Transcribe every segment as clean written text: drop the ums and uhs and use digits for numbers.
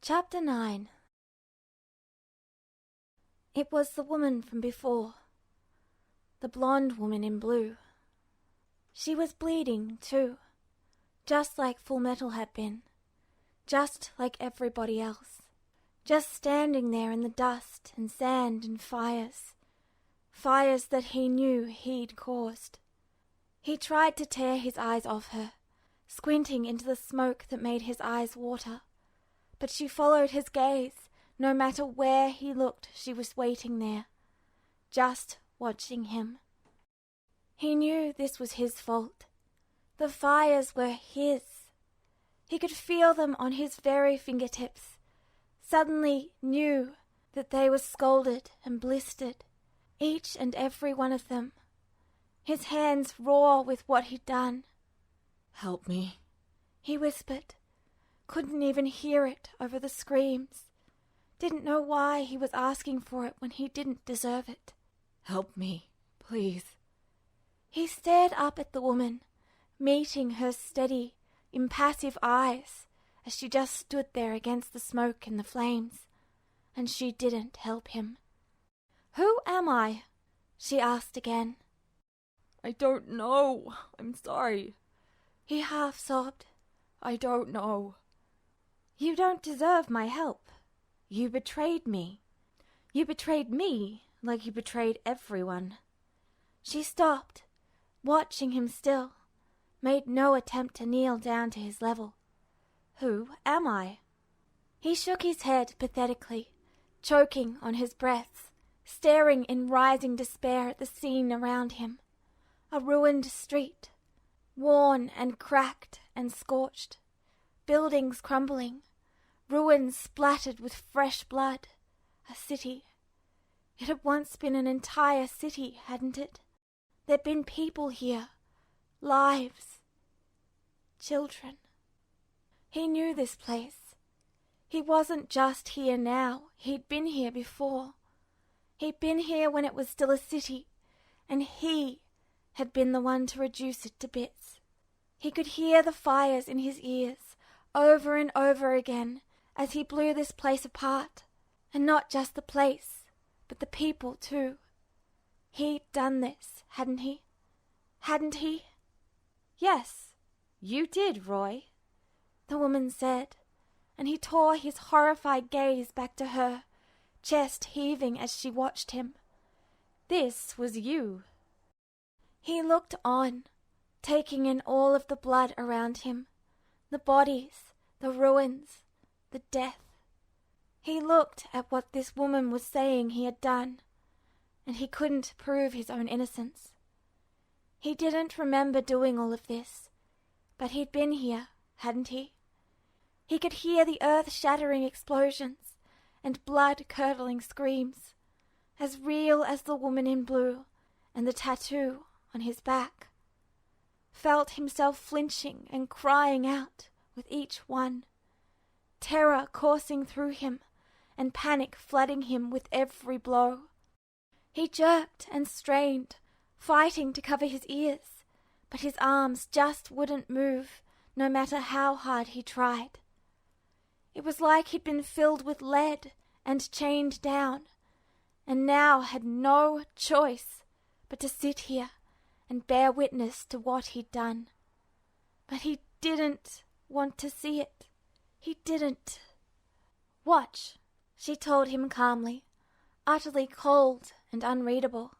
Chapter 9. It was the woman from before, the blonde woman in blue. She was bleeding, too, just like Fullmetal had been, just like everybody else, just standing there in the dust and sand and fires that he knew he'd caused. He tried to tear his eyes off her, squinting into the smoke that made his eyes water, but she followed his gaze. No matter where he looked, she was waiting there, just watching him. He knew this was his fault. The fires were his. He could feel them on his very fingertips. Suddenly knew that they were scalded and blistered, each and every one of them. His hands raw with what he'd done. "Help me," he whispered. Couldn't even hear it over the screams. Didn't know why he was asking for it when he didn't deserve it. "Help me, please." He stared up at the woman, meeting her steady, impassive eyes as she just stood there against the smoke and the flames, and she didn't help him. "Who am I?" she asked again. "I don't know. I'm sorry." He half sobbed. "I don't know." "You don't deserve my help. You betrayed me. You betrayed me like you betrayed everyone." She stopped, watching him still, made no attempt to kneel down to his level. "Who am I?" He shook his head pathetically, choking on his breath, staring in rising despair at the scene around him. A ruined street, worn and cracked and scorched, buildings crumbling, ruins splattered with fresh blood. A city. It had once been an entire city, hadn't it? There'd been people here, lives, children. He knew this place. He wasn't just here now, he'd been here before. He'd been here when it was still a city, and he had been the one to reduce it to bits. He could hear the fires in his ears over and over again as he blew this place apart, and not just the place, but the people too. He'd done this, hadn't he? Hadn't he? "Yes, you did, Roy," the woman said, and he tore his horrified gaze back to her, chest heaving as she watched him. "This was you." He looked on, taking in all of the blood around him, the bodies, the ruins, the death. He looked at what this woman was saying he had done, and he couldn't prove his own innocence. He didn't remember doing all of this, but he'd been here, hadn't he? He could hear the earth-shattering explosions and blood-curdling screams, as real as the woman in blue and the tattoo on his back. Felt himself flinching and crying out with each one, terror coursing through him and panic flooding him with every blow. He jerked and strained, fighting to cover his ears, but his arms just wouldn't move, no matter how hard he tried. It was like he'd been filled with lead and chained down, and now had no choice but to sit here and bear witness to what he'd done. But he didn't want to see it. He didn't. "Watch," she told him calmly, utterly cold and unreadable,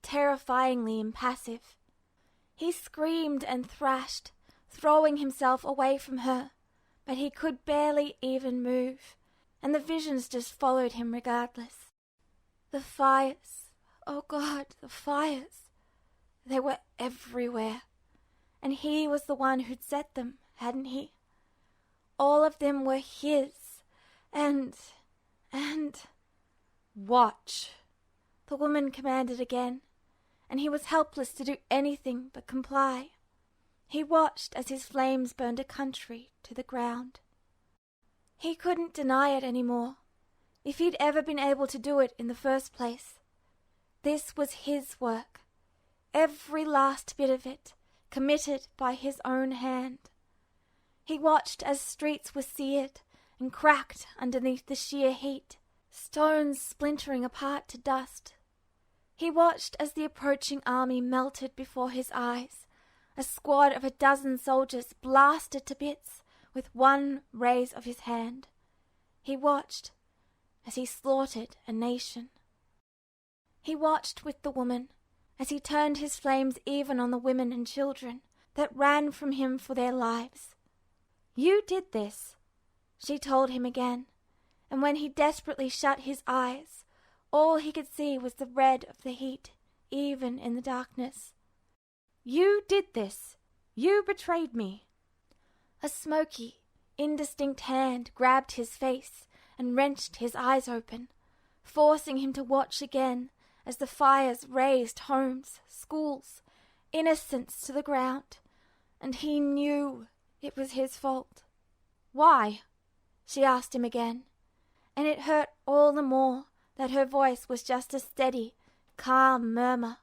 terrifyingly impassive. He screamed and thrashed, throwing himself away from her, but he could barely even move, and the visions just followed him regardless. The fires, oh God, the fires. They were everywhere, and he was the one who'd set them, hadn't he? All of them were his, and... "Watch," the woman commanded again, and he was helpless to do anything but comply. He watched as his flames burned a country to the ground. He couldn't deny it anymore, if he'd ever been able to do it in the first place. This was his work, every last bit of it, committed by his own hand. He watched as streets were seared and cracked underneath the sheer heat, stones splintering apart to dust. He watched as the approaching army melted before his eyes. A squad of 12 soldiers blasted to bits with one raise of his hand. He watched as he slaughtered a nation. He watched with the woman as he turned his flames even on the women and children that ran from him for their lives. "You did this," she told him again, and when he desperately shut his eyes, all he could see was the red of the heat, even in the darkness. "You did this. You betrayed me." A smoky, indistinct hand grabbed his face and wrenched his eyes open, forcing him to watch again as the fires razed homes, schools, innocents to the ground, and he knew it was his fault. "Why?" she asked him again, and it hurt all the more that her voice was just a steady, calm murmur,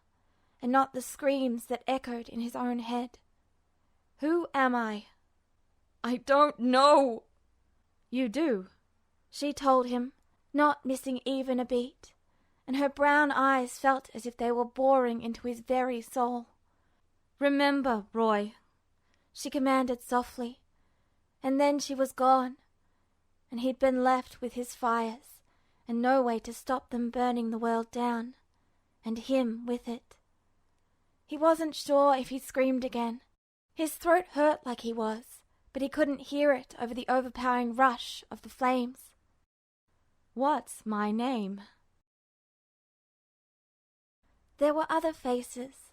and not the screams that echoed in his own head. "Who am I?" "I don't know." "You do," she told him, not missing even a beat, and her brown eyes felt as if they were boring into his very soul. "Remember, Roy," she commanded softly, and then she was gone, and he'd been left with his fires, and no way to stop them burning the world down, and him with it. He wasn't sure if he screamed again. His throat hurt like he was, but he couldn't hear it over the overpowering rush of the flames. "What's my name?" There were other faces,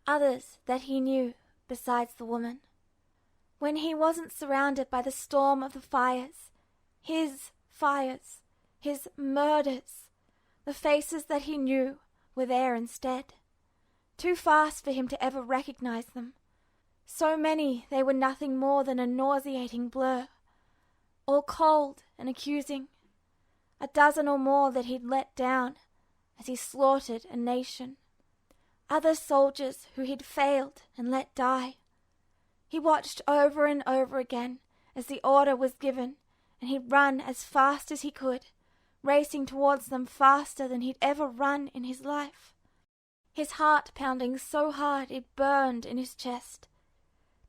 others that he knew besides the woman. When he wasn't surrounded by the storm of the fires, his murders, the faces that he knew were there instead. Too fast for him to ever recognize them. So many they were nothing more than a nauseating blur, all cold and accusing. 12 or more that he'd let down as he slaughtered a nation. Other soldiers who he'd failed and let die. He watched over and over again as the order was given, and he'd run as fast as he could, racing towards them faster than he'd ever run in his life. His heart pounding so hard it burned in his chest.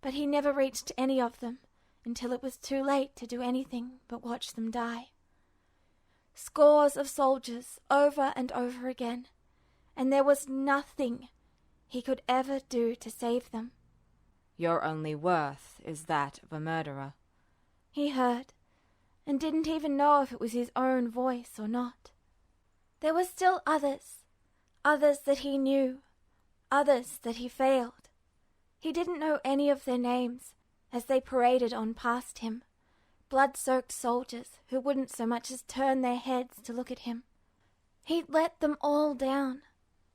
But he never reached any of them until it was too late to do anything but watch them die. Scores of soldiers over and over again, and there was nothing he could ever do to save them. "Your only worth is that of a murderer," he heard, and didn't even know if it was his own voice or not. There were still others that he knew, others that he failed. He didn't know any of their names as they paraded on past him, blood-soaked soldiers who wouldn't so much as turn their heads to look at him. He'd let them all down.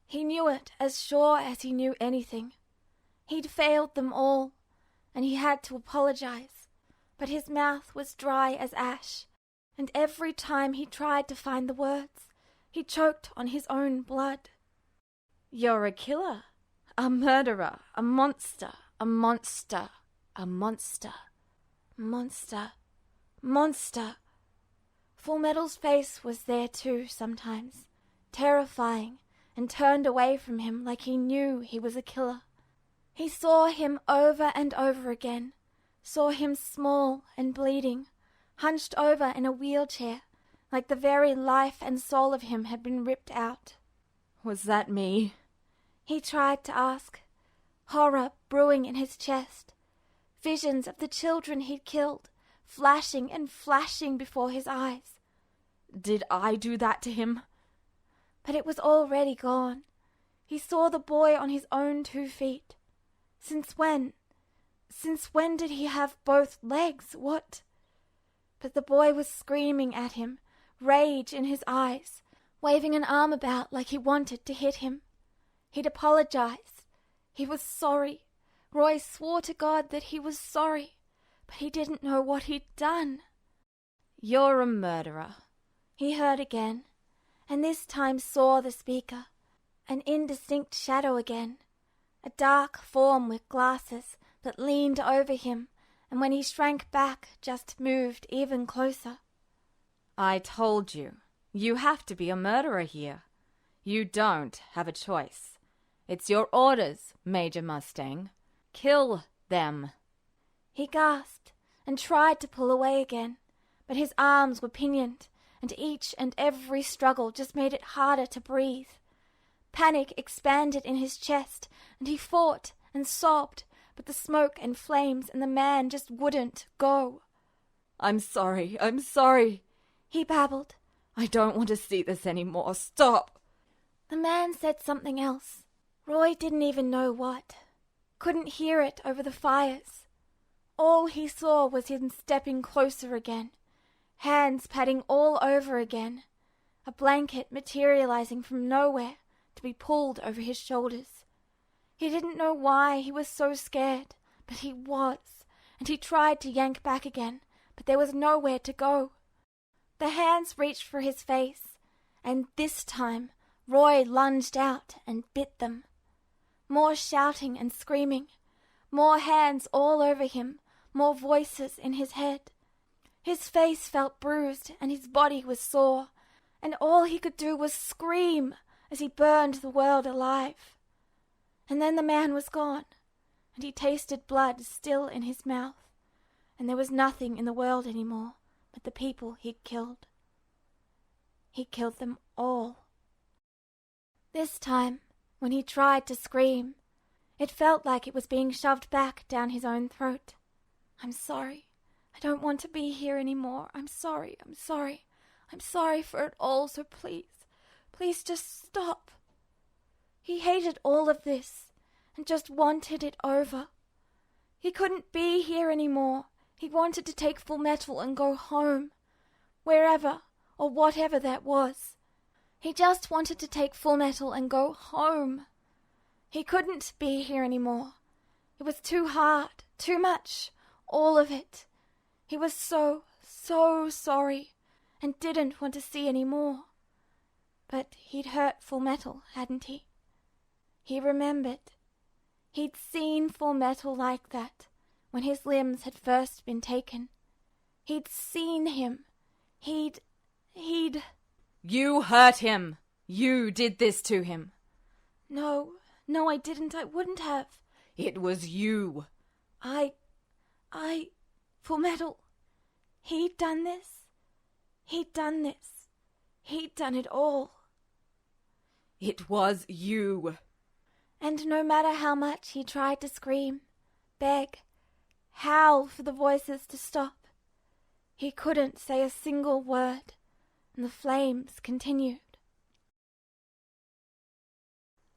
He knew it as sure as he knew anything. He'd failed them all, and he had to apologize, but his mouth was dry as ash, and every time he tried to find the words, he choked on his own blood. "You're a killer, a murderer, a monster, a monster, a monster." Monster. Monster. Fullmetal's face was there too sometimes, terrifying, and turned away from him like he knew he was a killer. He saw him over and over again, saw him small and bleeding, hunched over in a wheelchair, like the very life and soul of him had been ripped out. "Was that me?" He tried to ask, horror brewing in his chest, visions of the children he'd killed, flashing and flashing before his eyes. "Did I do that to him?" But it was already gone. He saw the boy on his own 2 feet. Since when? Since when did he have both legs? What? But the boy was screaming at him, rage in his eyes, waving an arm about like he wanted to hit him. He'd apologized. He was sorry. Roy swore to God that he was sorry, but he didn't know what he'd done. "You're a murderer," he heard again, and this time saw the speaker, an indistinct shadow again, a dark form with glasses that leaned over him and when he shrank back, just moved even closer. I told you. You have to be a murderer here. You don't have a choice. It's your orders, Major Mustang. Kill them. He gasped and tried to pull away again, but his arms were pinioned, and each and every struggle just made it harder to breathe. Panic expanded in his chest, and he fought and sobbed, but the smoke and flames and the man just wouldn't go. I'm sorry, he babbled. I don't want to see this anymore. Stop! The man said something else. Roy didn't even know what. Couldn't hear it over the fires. All he saw was him stepping closer again, hands patting all over again, a blanket materializing from nowhere to be pulled over his shoulders. He didn't know why he was so scared, but he was, and he tried to yank back again, but there was nowhere to go. The hands reached for his face, and this time Roy lunged out and bit them. More shouting and screaming, more hands all over him, more voices in his head. His face felt bruised and his body was sore, and all he could do was scream as he burned the world alive. And then the man was gone, and he tasted blood still in his mouth, and there was nothing in the world anymore but the people he'd killed. He killed them all. This time, when he tried to scream, it felt like it was being shoved back down his own throat. I'm sorry. I don't want to be here anymore. I'm sorry. I'm sorry for it all, so please just stop. He hated all of this and just wanted it over. He couldn't be here anymore. He wanted to take Fullmetal and go home, wherever or whatever that was. He just wanted to take Fullmetal and go home. He couldn't be here anymore. It was too hard, too much, all of it. He was so sorry and didn't want to see any more. But he'd hurt Fullmetal, hadn't he? He remembered. He'd seen Fullmetal like that when his limbs had first been taken. He'd seen him. He'd... You hurt him. You did this to him. No, I didn't. I wouldn't have. It was you. Fullmetal. He'd done this. He'd done it all. It was you. And no matter how much he tried to scream, beg, howl for the voices to stop, he couldn't say a single word, and the flames continued.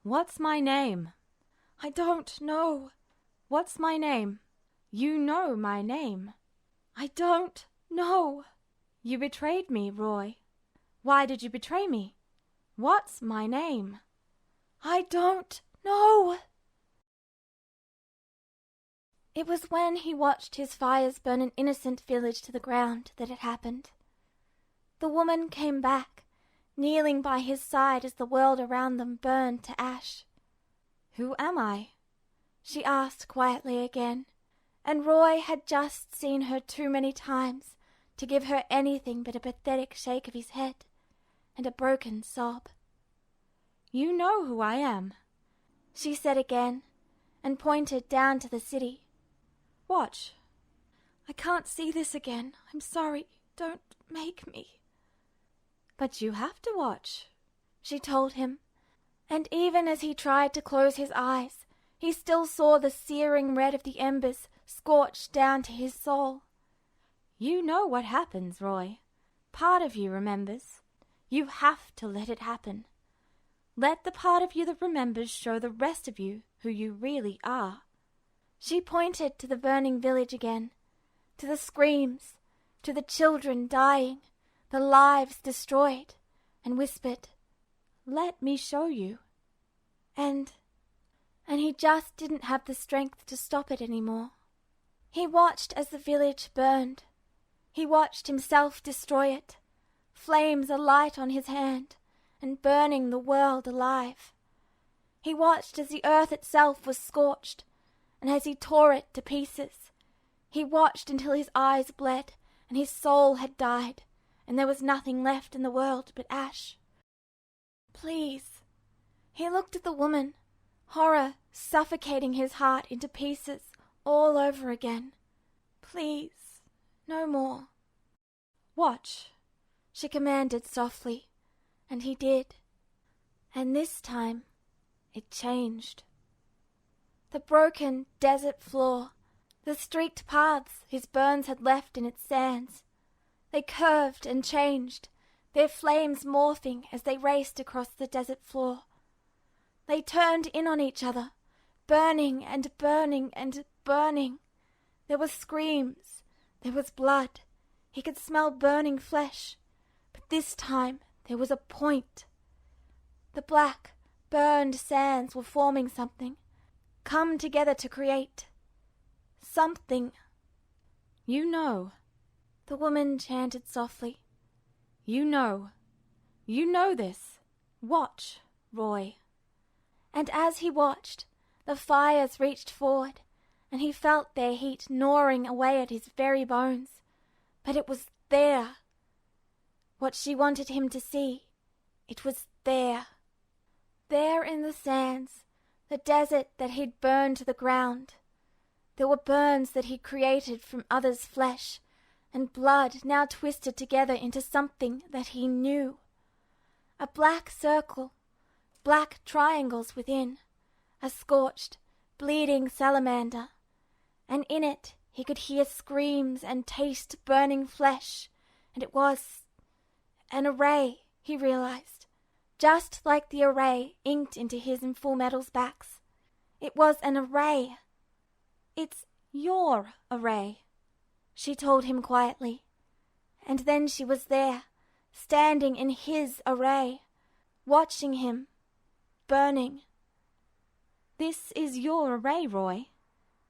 What's my name? I don't know. What's my name? You know my name. I don't know. You betrayed me, Roy. Why did you betray me? What's my name? I don't know. It was when he watched his fires burn an innocent village to the ground that it happened. The woman came back, kneeling by his side as the world around them burned to ash. Who am I? She asked quietly again, and Roy had just seen her too many times to give her anything but a pathetic shake of his head and a broken sob. You know who I am, she said again, and pointed down to the city. Watch. I can't see this again. I'm sorry. Don't make me. But you have to watch, she told him, and even as he tried to close his eyes, he still saw the searing red of the embers scorched down to his soul. You know what happens, Roy. Part of you remembers. You have to let it happen. Let the part of you that remembers show the rest of you who you really are. She pointed to the burning village again, to the screams, to the children dying, the lives destroyed, and whispered, Let me show you. And he just didn't have the strength to stop it anymore. He watched as the village burned. He watched himself destroy it, flames alight on his hand, and burning the world alive. He watched as the earth itself was scorched, and as he tore it to pieces, He watched until his eyes bled and his soul had died, and there was nothing left in the world but ash. Please. He looked at the woman, horror suffocating his heart into pieces all over again. Please, no more. Watch, she commanded softly, and he did. And this time, it changed. The broken desert floor, the streaked paths his burns had left in its sands, they curved and changed, their flames morphing as they raced across the desert floor. They turned in on each other, burning and burning and burning. There were screams, there was blood. He could smell burning flesh, but this time there was a point. The black, burned sands were forming something, come together to create something. You know, the woman chanted softly. You know this. Watch, Roy. And as he watched, the fires reached forward, and he felt their heat gnawing away at his very bones. But it was there. What she wanted him to see, it was there. There in the sands, the desert that he'd burned to the ground. There were burns that he'd created from others' flesh, and blood now twisted together into something that he knew. A black circle, black triangles within, a scorched, bleeding salamander, and in it he could hear screams and taste burning flesh, and it was an array, he realized, just like the array inked into his and Fullmetal's backs. It was an array. It's your array, she told him quietly, and then she was there, standing in his array, watching him, burning. This is your array, Roy.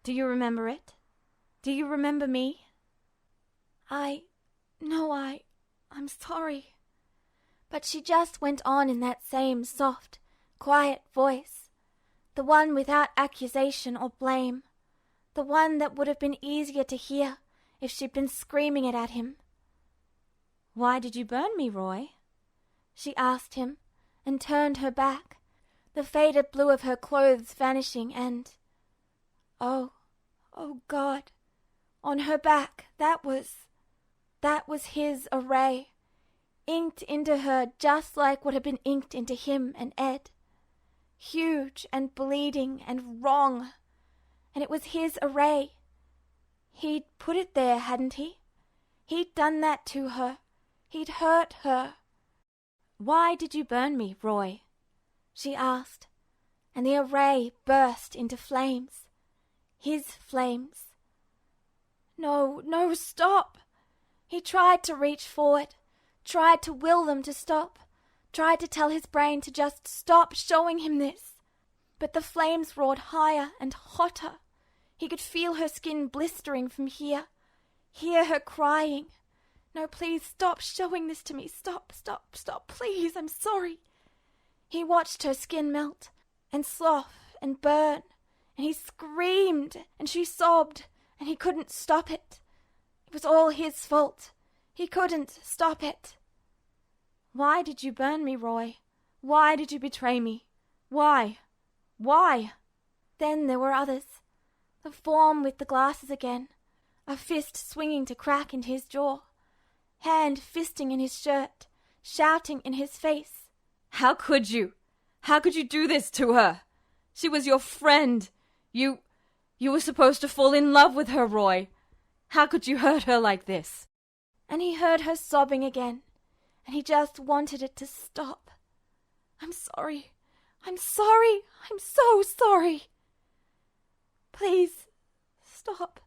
Do you remember it? Do you remember me? I'm sorry. But she just went on in that same soft, quiet voice, the one without accusation or blame, the one that would have been easier to hear if she'd been screaming it at him. Why did you burn me, Roy? She asked him, and turned her back, the faded blue of her clothes vanishing, and oh God, on her back, that was his array, inked into her just like what had been inked into him and Ed. Huge and bleeding and wrong. And it was his array. He'd put it there, hadn't he? He'd done that to her. He'd hurt her. Why did you burn me, Roy? She asked, and the array burst into flames. His flames. No, stop! He tried to reach forward, tried to will them to stop, tried to tell his brain to just stop showing him this. But the flames roared higher and hotter. He could feel her skin blistering from here, hear her crying. No, please stop showing this to me. Stop, please, I'm sorry. He watched her skin melt and slough and burn, and he screamed and she sobbed, and he couldn't stop it. It was all his fault. He couldn't stop it. Why did you burn me, Roy? Why did you betray me? Why? Then there were others. The form with the glasses again, a fist swinging to crack into his jaw, hand fisting in his shirt, shouting in his face. How could you? How could you do this to her? She was your friend. You were supposed to fall in love with her, Roy. How could you hurt her like this? And he heard her sobbing again, and he just wanted it to stop. I'm sorry. I'm so sorry. Please, stop.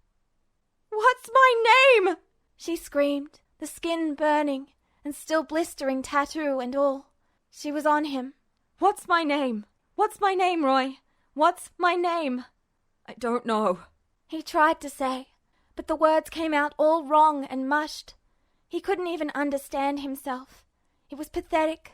What's my name? She screamed, the skin burning, and still blistering tattoo and all. She was on him. What's my name? What's my name, Roy? What's my name? I don't know. He tried to say, but the words came out all wrong and mushed. He couldn't even understand himself. It was pathetic.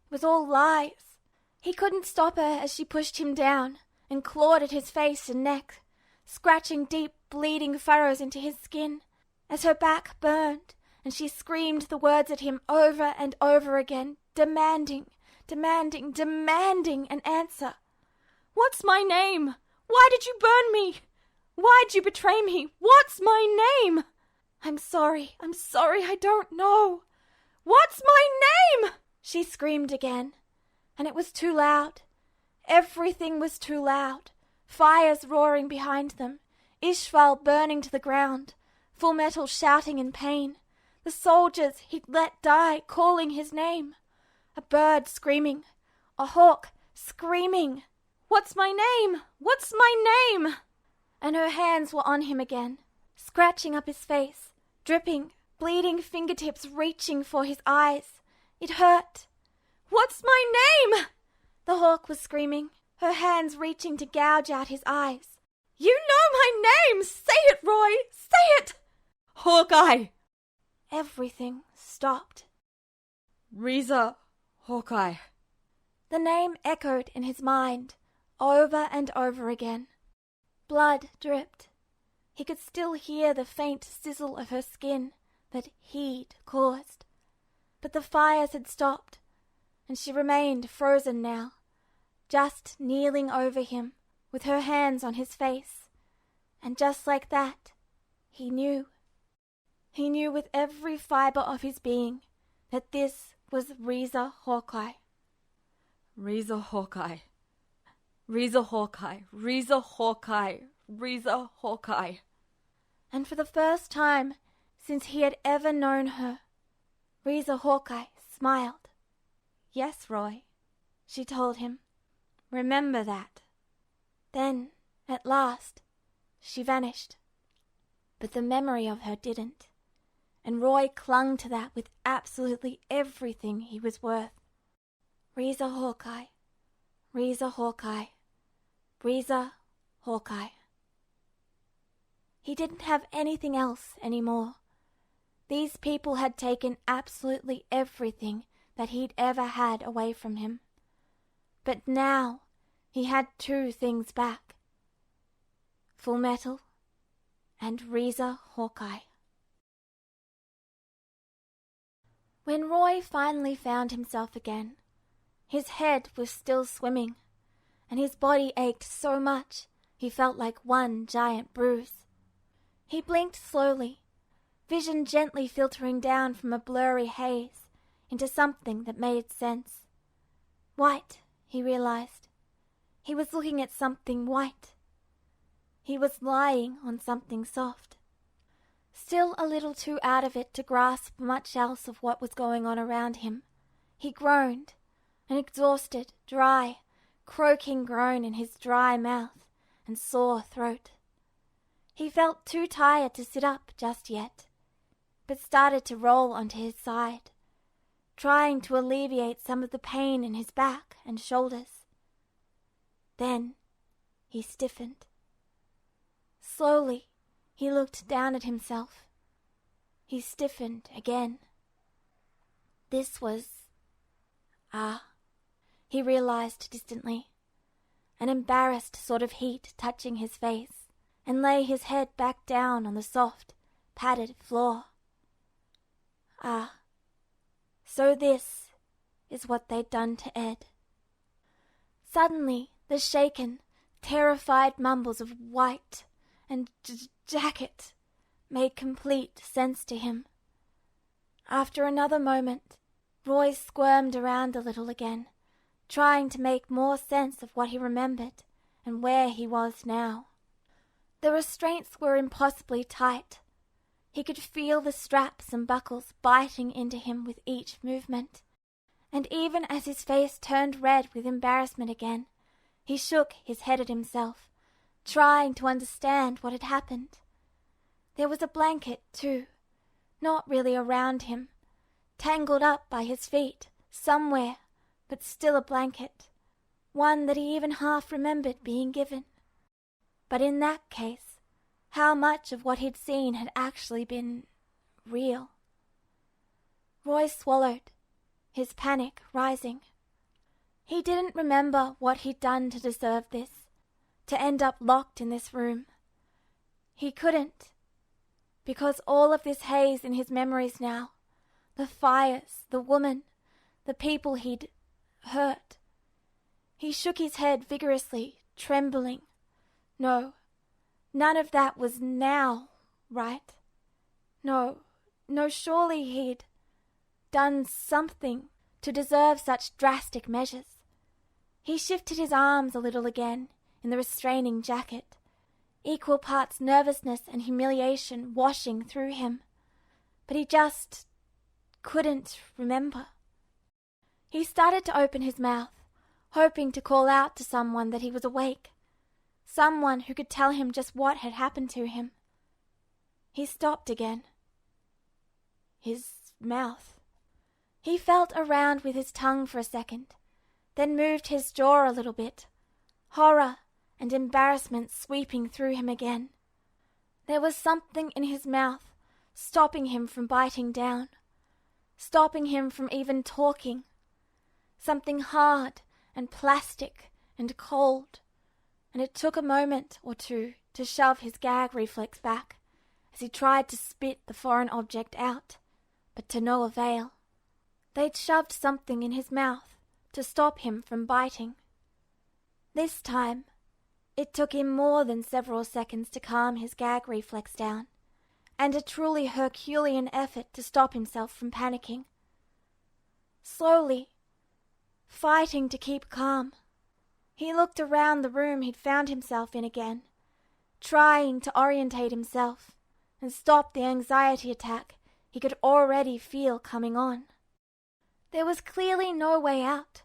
It was all lies. He couldn't stop her as she pushed him down and clawed at his face and neck, scratching deep bleeding furrows into his skin, as her back burned, and she screamed the words at him over and over again, demanding an answer. What's my name? Why did you burn me? Why'd you betray me? What's my name? I'm sorry, I don't know. What's my name? She screamed again, and it was too loud. Everything was too loud. Fires roaring behind them, Ishval burning to the ground, Fullmetal shouting in pain, the soldiers he'd let die calling his name, a bird screaming, a hawk screaming. What's my name? What's my name? And her hands were on him again, scratching up his face, dripping, bleeding fingertips reaching for his eyes. It hurt. What's my name? The hawk was screaming, her hands reaching to gouge out his eyes. You know my name! Say it, Roy! Say it! Hawkeye! Everything stopped. Riza Hawkeye. The name echoed in his mind, over and over again. Blood dripped. He could still hear the faint sizzle of her skin that he'd caused. But the fires had stopped, and she remained frozen now, just kneeling over him with her hands on his face. And just like that, he knew. He knew with every fiber of his being that this was Riza Hawkeye. Riza Hawkeye. Riza Hawkeye. Riza Hawkeye. Riza Hawkeye. And for the first time since he had ever known her, Riza Hawkeye smiled. Yes, Roy, she told him. Remember that. Then, at last, she vanished. But the memory of her didn't, and Roy clung to that with absolutely everything he was worth. Riza Hawkeye, Riza Hawkeye, Riza Hawkeye. He didn't have anything else anymore. These people had taken absolutely everything that he'd ever had away from him. But now he had two things back: Fullmetal and Riza Hawkeye. When Roy finally found himself again, his head was still swimming, and his body ached so much he felt like one giant bruise. He blinked slowly, vision gently filtering down from a blurry haze into something that made sense. White, he realized. He was looking at something white. He was lying on something soft. Still a little too out of it to grasp much else of what was going on around him, he groaned, an exhausted, dry, croaking groan in his dry mouth and sore throat. He felt too tired to sit up just yet, but started to roll onto his side, trying to alleviate some of the pain in his back and shoulders. Then he stiffened. Slowly, he looked down at himself. He stiffened again. This was... he realized distantly, an embarrassed sort of heat touching his face, and lay his head back down on the soft, padded floor. So this is what they'd done to Ed. Suddenly, the shaken, terrified mumbles of white and jacket made complete sense to him. After another moment, Roy squirmed around a little again, trying to make more sense of what he remembered and where he was now. The restraints were impossibly tight. He could feel the straps and buckles biting into him with each movement, and even as his face turned red with embarrassment again, he shook his head at himself, trying to understand what had happened. There was a blanket, too, not really around him, tangled up by his feet, somewhere, but still a blanket, one that he even half remembered being given. But in that case, how much of what he'd seen had actually been real? Roy swallowed, his panic rising. He didn't remember what he'd done to deserve this, to end up locked in this room. He couldn't, because all of this haze in his memories now, the fires, the woman, the people he'd hurt. He shook his head vigorously, trembling. No, none of that was now, right? No, surely he'd done something to deserve such drastic measures. He shifted his arms a little again in the restraining jacket, equal parts nervousness and humiliation washing through him. But he just couldn't remember. He started to open his mouth, hoping to call out to someone that he was awake, someone who could tell him just what had happened to him. He stopped again. His mouth. He felt around with his tongue for a second, then moved his jaw a little bit, horror and embarrassment sweeping through him again. There was something in his mouth stopping him from biting down, stopping him from even talking. Something hard and plastic and cold, and it took a moment or two to shove his gag reflex back as he tried to spit the foreign object out, but to no avail. They'd shoved something in his mouth to stop him from biting. This time, it took him more than several seconds to calm his gag reflex down, and a truly Herculean effort to stop himself from panicking. Slowly, fighting to keep calm, he looked around the room he'd found himself in again, trying to orientate himself and stop the anxiety attack he could already feel coming on. There was clearly no way out.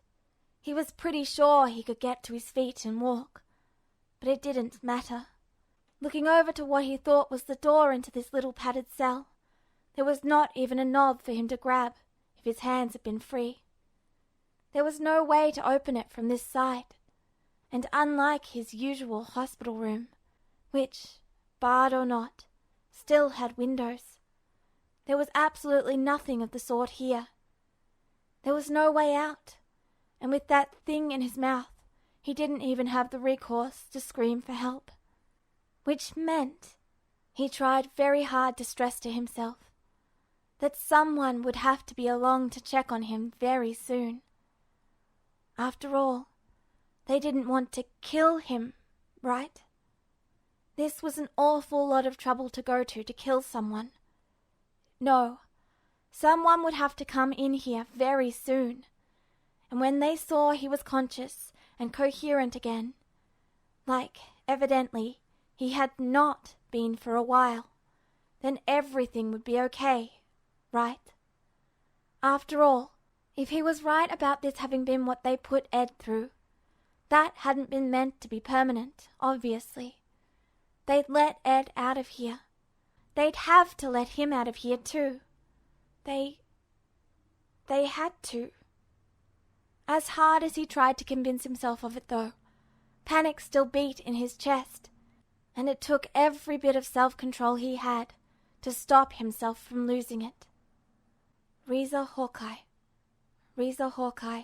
He was pretty sure he could get to his feet and walk, but it didn't matter. Looking over to what he thought was the door into this little padded cell, there was not even a knob for him to grab if his hands had been free. There was no way to open it from this side, and unlike his usual hospital room, which, barred or not, still had windows, there was absolutely nothing of the sort here. There was no way out, and with that thing in his mouth, he didn't even have the recourse to scream for help. Which meant, he tried very hard to stress to himself, that someone would have to be along to check on him very soon. After all, they didn't want to kill him, right? This was an awful lot of trouble to go to kill someone. No, someone would have to come in here very soon, and when they saw he was conscious and coherent again, like, evidently, he had not been for a while, then everything would be okay, right? After all, if he was right about this having been what they put Ed through, that hadn't been meant to be permanent, obviously. They'd let Ed out of here. They'd have to let him out of here too. They had to. As hard as he tried to convince himself of it though, panic still beat in his chest, and it took every bit of self-control he had to stop himself from losing it. Riza Hawkeye. Riza Hawkeye.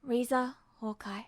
Riza Hawkeye.